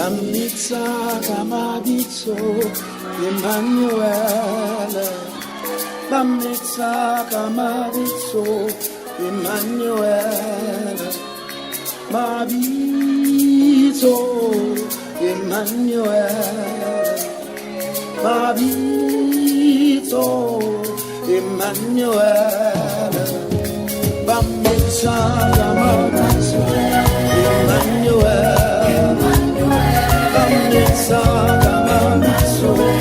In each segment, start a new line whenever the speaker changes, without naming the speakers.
Bamnitsa Kamabitso Emmanuel. Bamnitsa Kamabitso Emmanuel. Mabitso Emmanuel. Mabitso Emmanuel. Bamnitsa Kamabitso Emmanuel. Bamnitsa Kamabitso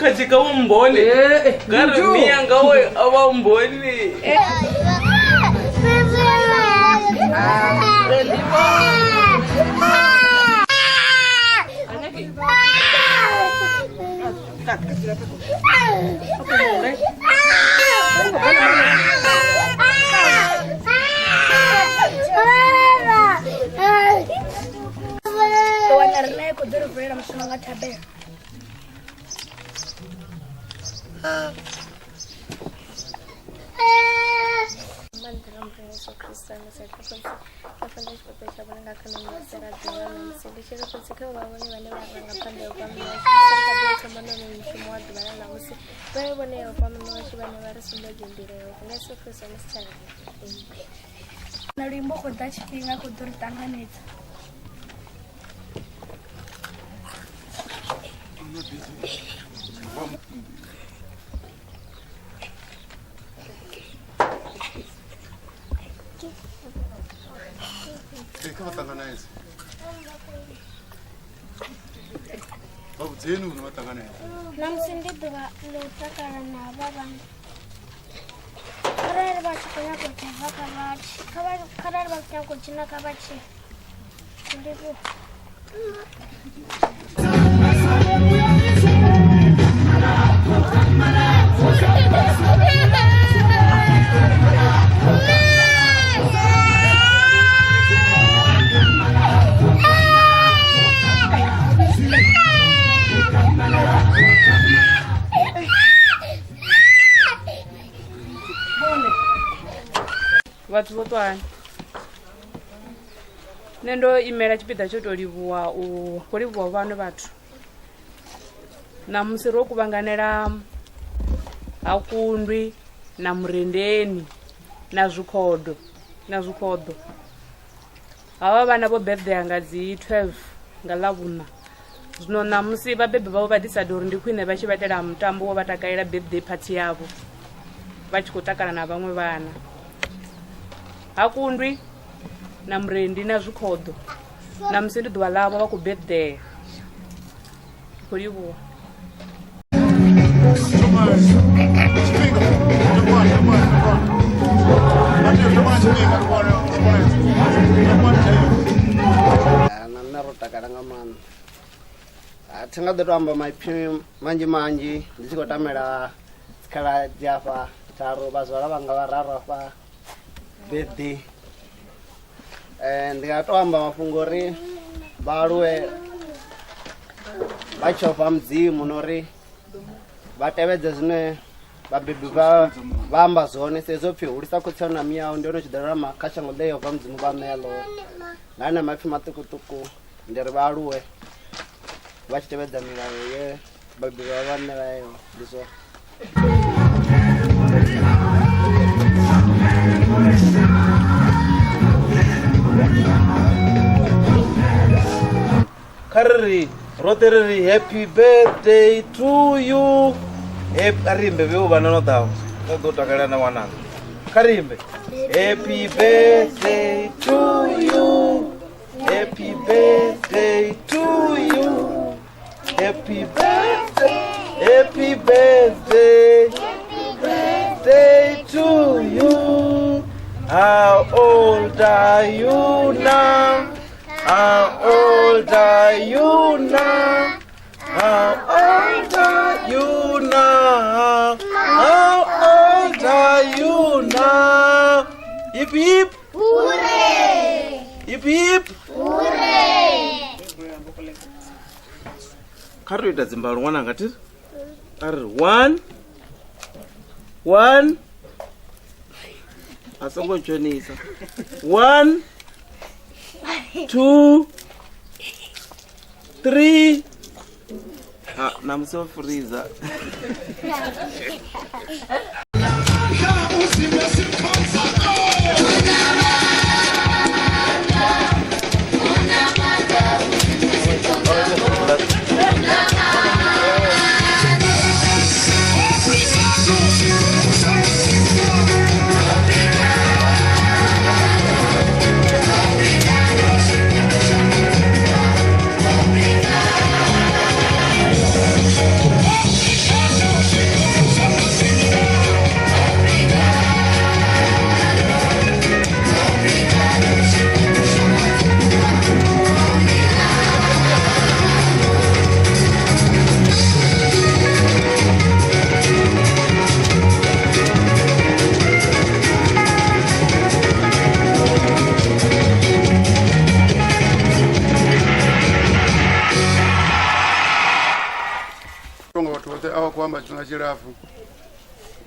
katika umboni garamia ngawe awa umboni vhathu vho twani nendo imela tshipiḓa tsho to livhuwa u khou livhuwa vhano vhathu na musi ro kuvhanganela Hakundwi na Murendeni na Zwikhodo hava vhana vho birthday nga dzi 12 nga ḽavhuna zwino na musi vhabebi vhavho vha decide uri ndi khwine vha tshi vhaitela mutambo wo vha takalela birthday party yavho vha tshi khou takala na vhaṅwe vhana Hakundwi na Murendi na Zwikhodo na musi ndi ḓuvha ḽavho vha khou birthday khou livhuwa
nṋe ro takala nga maanḓa thi nga ḓo tou amba maipfi manzhi manzhi ndi tshi khou tamela dzikhaladzi afha tharu vhazwala vhanga vhararu afha birthday ndi nga to amba mafhungo uri vhaaluwe vha tshi ofha mudzimu nori vha tevhedze zwine vhabebi vha amba zwone sa izwo pfhi hulisa khotsi na miyawu ndi hone tshi ḓala kha shango ḽe ofha mudzimu vha ṋea ḽone na na mapfhi maṱukuṱuku ndi ri vhaaluwe vha tshi tevhedza milayo ye vhabebi vha ṋea yo ndi zwone.
Karri rotereri happy birthday to you. Karimbe veo bana no dawo. No do takala na wananga. Karimbe. Happy birthday to you. Happy birthday to you. Happy birthday. Happy birthday. Happy birthday to you. How old are you now? How old are you now? How old are you now? How old are you now? Hip hip. Hooray! Hip hip. Hooray! Kari ita zimbaru wana ngatir? Kari 1 1 asongo chonisa 1 2 3 namso freezer.
Kwamba tunachirafu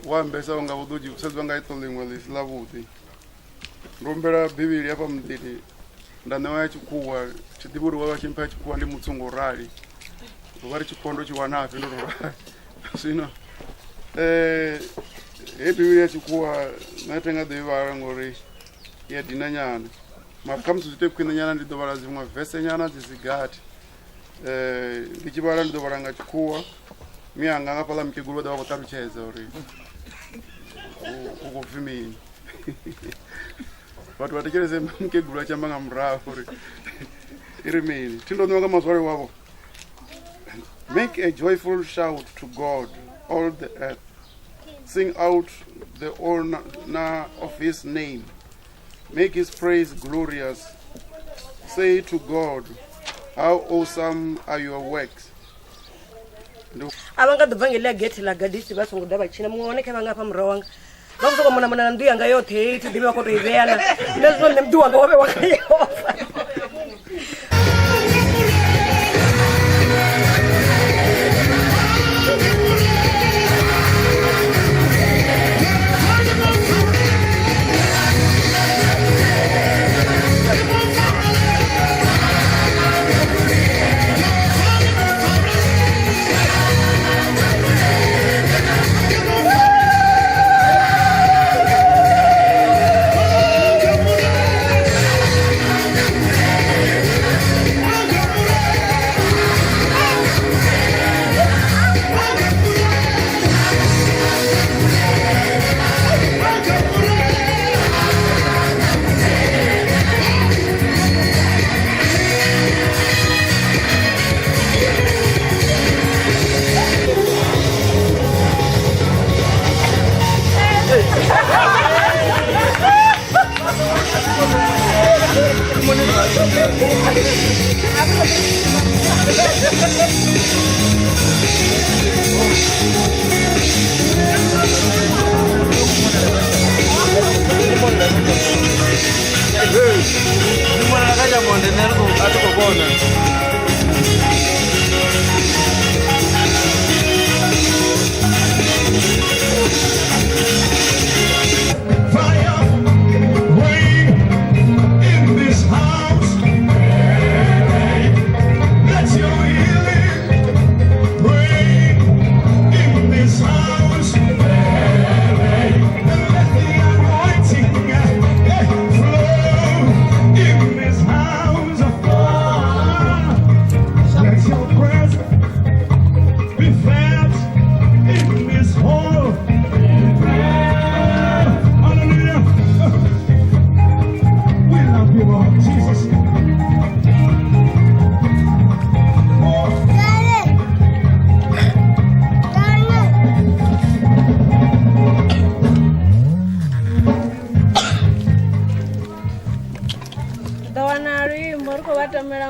wambesa unga uduji kusazwa nga ito lingwa lisilavuti ngombera bibili hapa mdini ndane wa chikuwa chidiburu wa chimpa chikuwa ndi mutsungo rali wari chikondo chiwanafi ndo rali sino bibili ya chikuwa natenga dewa ngori ya dinanyana makamsu zite kwina nyana ndi dobala zimwa vese nyana zisigati ndichibala ndi dobala nga chikuwa mianga ngapala mkigulu da watarucheza uri ukuvimini watu watekereze mkigulu achamba mrafu uri irimini tindonyoka mazwari wavo. Make a joyful shout to God, all the earth. Sing out the honor of his name. Make his praise glorious. Say to God, how awesome are your works.
Abanga duvangela geti la gadisi baso ngudaba china muoneke banga pa mrawanga bakuzoka mona ndu yanga yote iti diba ko to iveana lezo nemdu wanga wabe wakayo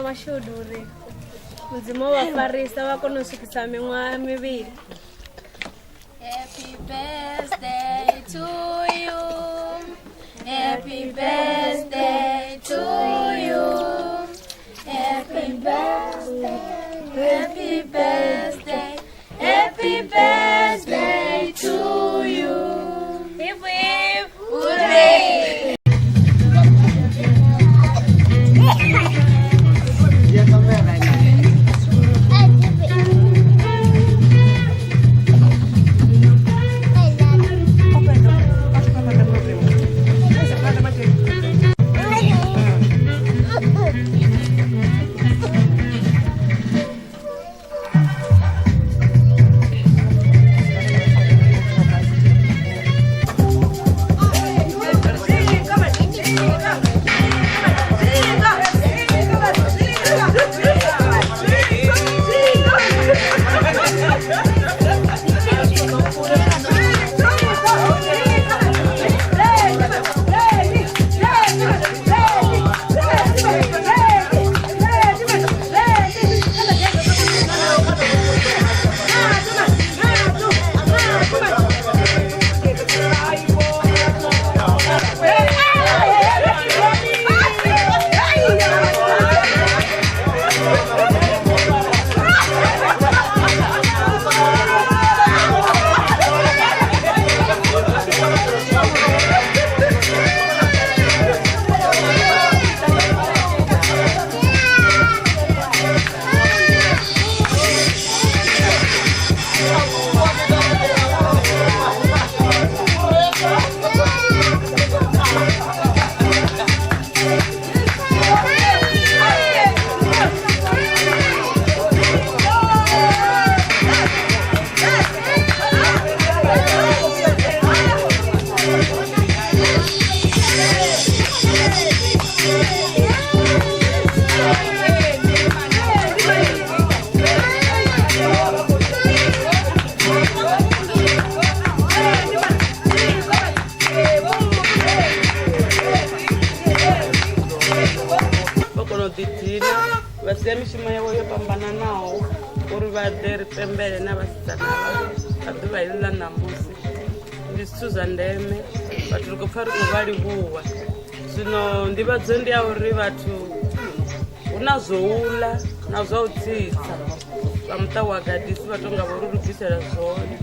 mashudu uri mudzimu wafarisa vakona usvikisa miṅwaha mivili.
Happy birthday to you. Happy birthday to you. Happy birthday. Happy birthday. Happy birthday to you. Hip hip hooray.
vasiya mishumo yavo yo pambananaho uri vade ri pembele na vasitsana vha ḓuvha heḽi ḽa ṋamusi. Ndi zwithu zwa ndeme, vhathu ri khou pfa ri khou vha livhuwa. Zwino nḓivhadzo ndi ya uri vhathu hu na zwo u ḽa na zwa u tsitsa vha muṱa wa Gadesi vha tonga vho ri lugisela zwone.